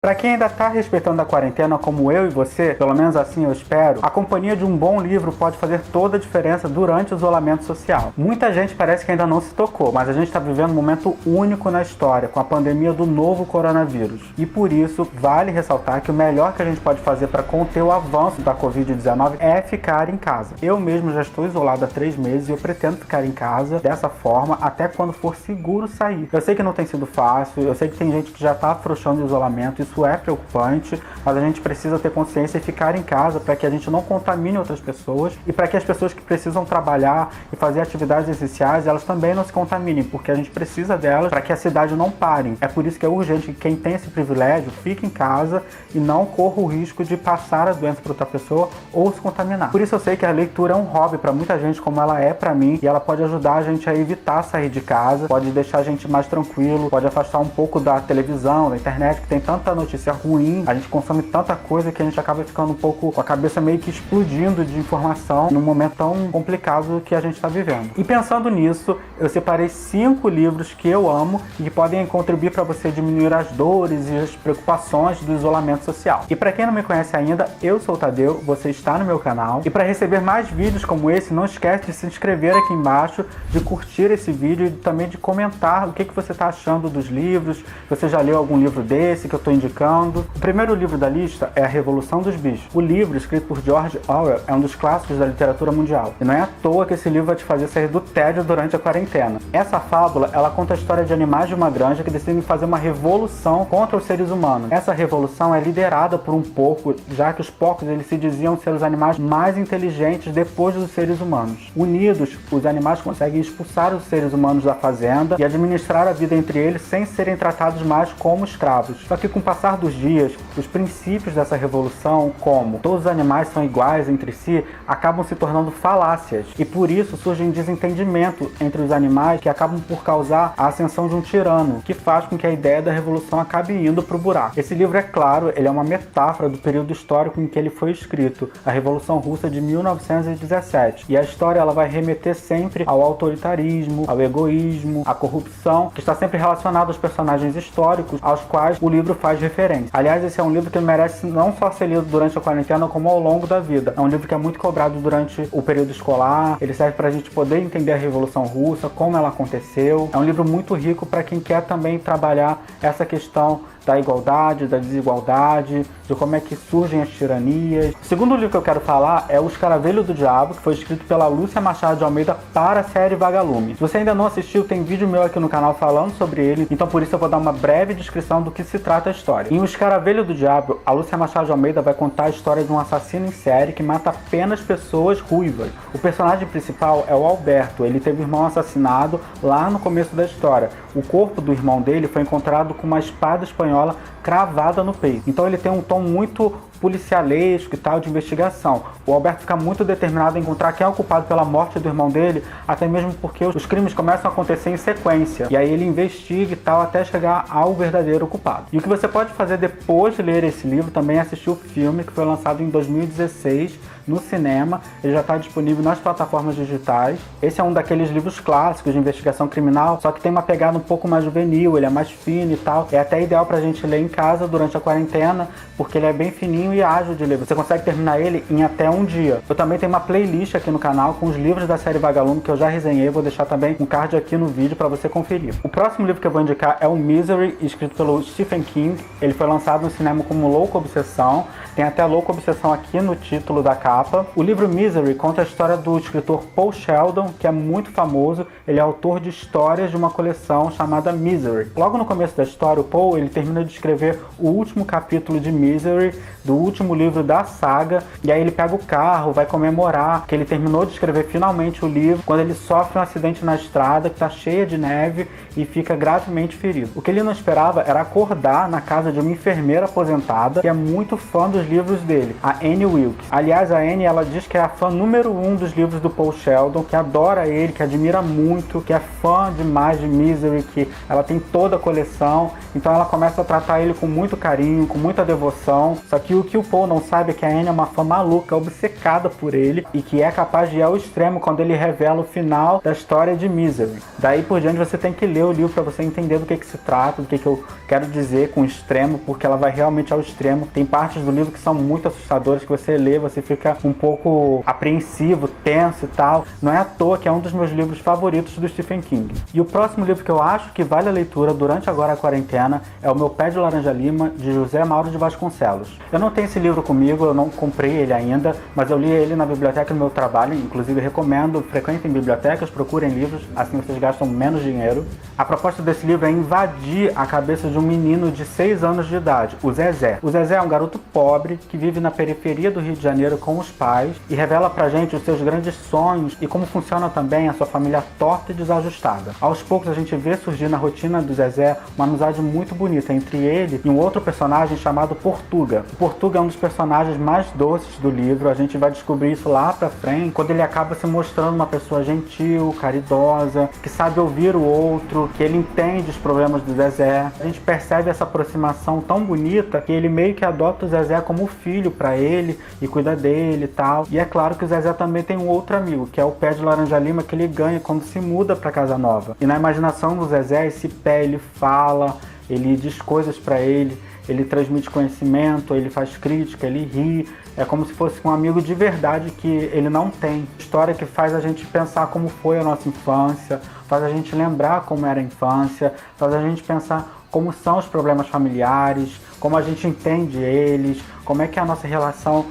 Para quem ainda está respeitando a quarentena como eu e você, pelo menos assim eu espero, a companhia de um bom livro pode fazer toda a diferença durante o isolamento social. Muita gente parece que ainda não se tocou, mas a gente está vivendo um momento único na história, com a pandemia do novo coronavírus. E por isso, vale ressaltar que o melhor que a gente pode fazer para conter o avanço da Covid-19 é ficar em casa. Eu mesmo já estou isolado há 3 meses e eu pretendo ficar em casa dessa forma até quando for seguro sair. Eu sei que não tem sido fácil, eu sei que tem gente que já está afrouxando o isolamento, isso é preocupante, mas a gente precisa ter consciência e ficar em casa para que a gente não contamine outras pessoas e para que as pessoas que precisam trabalhar e fazer atividades essenciais, elas também não se contaminem, porque a gente precisa delas para que a cidade não pare. É por isso que é urgente que quem tem esse privilégio fique em casa e não corra o risco de passar a doença para outra pessoa ou se contaminar. Por isso eu sei que a leitura é um hobby para muita gente, como ela é para mim, e ela pode ajudar a gente a evitar sair de casa, pode deixar a gente mais tranquilo, pode afastar um pouco da televisão, da internet, que tem tanta notícia ruim, a gente consome tanta coisa que a gente acaba ficando um pouco com a cabeça meio que explodindo de informação num momento tão complicado que a gente está vivendo. E pensando nisso, eu separei 5 livros que eu amo e que podem contribuir para você diminuir as dores e as preocupações do isolamento social. E para quem não me conhece ainda, eu sou o Tadeu, você está no meu canal, e para receber mais vídeos como esse, não esquece de se inscrever aqui embaixo, de curtir esse vídeo e também de comentar o que você está achando dos livros, se você já leu algum livro desse que eu estou indicando. O primeiro livro da lista é A Revolução dos Bichos. O livro, escrito por George Orwell, é um dos clássicos da literatura mundial. E não é à toa que esse livro vai te fazer sair do tédio durante a quarentena. Essa fábula, ela conta a história de animais de uma granja que decidem fazer uma revolução contra os seres humanos. Essa revolução é liderada por um porco, já que os porcos eles se diziam ser os animais mais inteligentes depois dos seres humanos. Unidos, os animais conseguem expulsar os seres humanos da fazenda e administrar a vida entre eles sem serem tratados mais como escravos. Só que com o passar dos dias, os princípios dessa revolução, como todos os animais são iguais entre si, acabam se tornando falácias. E por isso surge um desentendimento entre os animais que acabam por causar a ascensão de um tirano, que faz com que a ideia da revolução acabe indo para o buraco. Esse livro, é claro, ele é uma metáfora do período histórico em que ele foi escrito, a Revolução Russa de 1917. E a história ela vai remeter sempre ao autoritarismo, ao egoísmo, à corrupção, que está sempre relacionado aos personagens históricos aos quais o livro faz referência. Aliás, esse é um livro que merece não só ser lido durante a quarentena, como ao longo da vida. É um livro que é muito cobrado durante o período escolar, ele serve para a gente poder entender a Revolução Russa, como ela aconteceu. É um livro muito rico para quem quer também trabalhar essa questão da igualdade, da desigualdade, de como é que surgem as tiranias. O segundo livro que eu quero falar é O Escaravelho do Diabo, que foi escrito pela Lúcia Machado de Almeida para a série Vagalume. Se você ainda não assistiu, tem vídeo meu aqui no canal falando sobre ele, então por isso eu vou dar uma breve descrição do que se trata a história. Em O Escaravelho do Diabo, a Lúcia Machado de Almeida vai contar a história de um assassino em série que mata apenas pessoas ruivas. O personagem principal é o Alberto, ele teve um irmão assassinado lá no começo da história. O corpo do irmão dele foi encontrado com uma espada espanhola cravada no peito. Então ele tem um tom muito policialesco e tal, de investigação. O Alberto fica muito determinado em encontrar quem é o culpado pela morte do irmão dele, até mesmo porque os crimes começam a acontecer em sequência. E aí ele investiga e tal, até chegar ao verdadeiro culpado. E o que você pode fazer depois de ler esse livro também é assistir o filme, que foi lançado em 2016 no cinema. Ele já está disponível nas plataformas digitais. Esse é um daqueles livros clássicos de investigação criminal, só que tem uma pegada um pouco mais juvenil, ele é mais fino e tal. É até ideal pra gente ler em casa durante a quarentena, porque ele é bem fininho e ágil de ler. Você consegue terminar ele em até um dia. Eu também tenho uma playlist aqui no canal com os livros da série Vagalume que eu já resenhei. Vou deixar também um card aqui no vídeo para você conferir. O próximo livro que eu vou indicar é o Misery, escrito pelo Stephen King. Ele foi lançado no cinema como Louca Obsessão. Tem até Louca Obsessão aqui no título da capa. O livro Misery conta a história do escritor Paul Sheldon, que é muito famoso. Ele é autor de histórias de uma coleção chamada Misery. Logo no começo da história, o Paul ele termina de escrever o último capítulo de Misery, do último livro da saga, e aí ele pega o carro, vai comemorar que ele terminou de escrever finalmente o livro, quando ele sofre um acidente na estrada que está cheia de neve e fica gravemente ferido. O que ele não esperava era acordar na casa de uma enfermeira aposentada que é muito fã dos livros dele, a Annie Wilkes. Aliás, a Annie ela diz que é a fã número 1 dos livros do Paul Sheldon, que adora ele, que admira muito, que é fã demais de Misery, que ela tem toda a coleção, então ela começa a tratar ele com muito carinho, com muita devoção. Só que o que o Paul não sabe é que a Anne é uma fã maluca, obcecada por ele, e que é capaz de ir ao extremo quando ele revela o final da história de Misery. Daí por diante você tem que ler o livro para você entender do que se trata, do que eu quero dizer com extremo, porque ela vai realmente ao extremo. Tem partes do livro que são muito assustadoras, que você lê, você fica um pouco apreensivo, tenso e tal. Não é à toa que é um dos meus livros favoritos do Stephen King. E o próximo livro que eu acho que vale a leitura durante agora a quarentena é O Meu Pé de Laranja Lima, de José Mauro de Vasconcelos. Eu não tenho esse livro comigo, eu não comprei ele ainda, mas eu li ele na biblioteca do meu trabalho, inclusive recomendo, frequentem bibliotecas, procurem livros, assim vocês gastam menos dinheiro. A proposta desse livro é invadir a cabeça de um menino de 6 anos de idade, o Zezé. O Zezé é um garoto pobre que vive na periferia do Rio de Janeiro com os pais e revela pra gente os seus grandes sonhos e como funciona também a sua família torta e desajustada. Aos poucos a gente vê surgir na rotina do Zezé uma amizade muito bonita entre ele e um outro personagem chamado Portuga. O Portuga é um dos personagens mais doces do livro, a gente vai descobrir isso lá pra frente, quando ele acaba se mostrando uma pessoa gentil, caridosa, que sabe ouvir o outro, que ele entende os problemas do Zezé. A gente percebe essa aproximação tão bonita que ele meio que adota o Zezé como filho pra ele e cuida dele e tal. E é claro que o Zezé também tem um outro amigo, que é o Pé de Laranja Lima, que ele ganha quando se muda pra casa nova. E na imaginação do Zezé, esse pé, ele fala, ele diz coisas pra ele transmite conhecimento, ele faz crítica, ele ri. É como se fosse um amigo de verdade que ele não tem. História que faz a gente pensar como foi a nossa infância, faz a gente lembrar como era a infância, faz a gente pensar como são os problemas familiares, como a gente entende eles, como é que é a nossa relação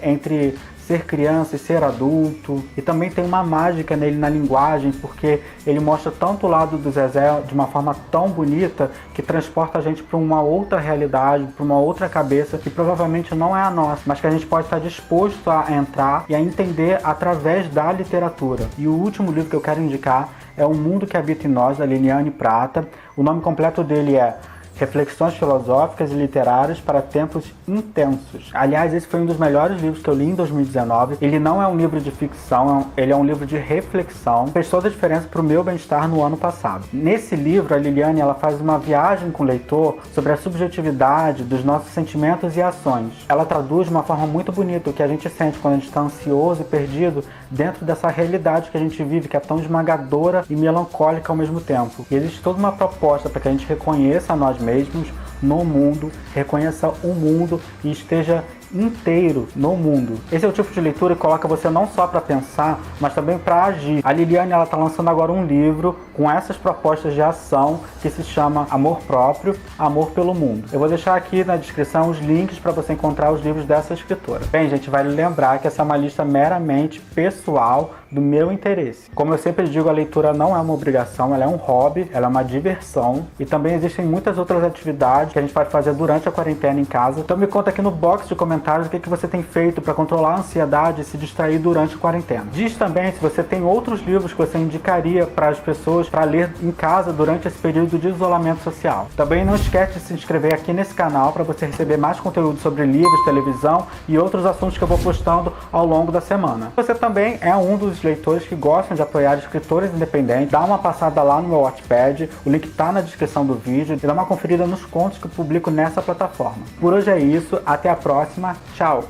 entre ser criança e ser adulto. E também tem uma mágica nele na linguagem, porque ele mostra tanto o lado do Zezé de uma forma tão bonita que transporta a gente para uma outra realidade, para uma outra cabeça que provavelmente não é a nossa, mas que a gente pode estar disposto a entrar e a entender através da literatura. E o último livro que eu quero indicar é O Mundo que Habita em Nós, da Liliane Prata. O nome completo dele é Reflexões Filosóficas e Literárias para Tempos Intensos. Aliás, esse foi um dos melhores livros que eu li em 2019. Ele não é um livro de ficção, ele é um livro de reflexão. Fez toda a diferença para o meu bem-estar no ano passado. Nesse livro, a Liliane ela faz uma viagem com o leitor sobre a subjetividade dos nossos sentimentos e ações. Ela traduz de uma forma muito bonita o que a gente sente quando a gente está ansioso e perdido dentro dessa realidade que a gente vive, que é tão esmagadora e melancólica ao mesmo tempo. E existe toda uma proposta para que a gente reconheça a nós mesmos no mundo, reconheça o mundo e esteja inteiro no mundo. Esse é o tipo de leitura que coloca você não só para pensar, mas também para agir. A Liliane ela está lançando agora um livro com essas propostas de ação que se chama Amor Próprio, Amor pelo Mundo. Eu vou deixar aqui na descrição os links para você encontrar os livros dessa escritora. Bem, gente, vale lembrar que essa é uma lista meramente pessoal do meu interesse. Como eu sempre digo, a leitura não é uma obrigação, ela é um hobby, ela é uma diversão e também existem muitas outras atividades que a gente pode fazer durante a quarentena em casa. Então me conta aqui no box de comentários o que você tem feito para controlar a ansiedade e se distrair durante a quarentena. Diz também se você tem outros livros que você indicaria para as pessoas para ler em casa durante esse período de isolamento social. Também não esquece de se inscrever aqui nesse canal para você receber mais conteúdo sobre livros, televisão e outros assuntos que eu vou postando ao longo da semana. Você também é um dos leitores que gostam de apoiar escritores independentes, dá uma passada lá no meu Wattpad, o link tá na descrição do vídeo, e dá uma conferida nos contos que eu publico nessa plataforma. Por hoje é isso, até a próxima, tchau!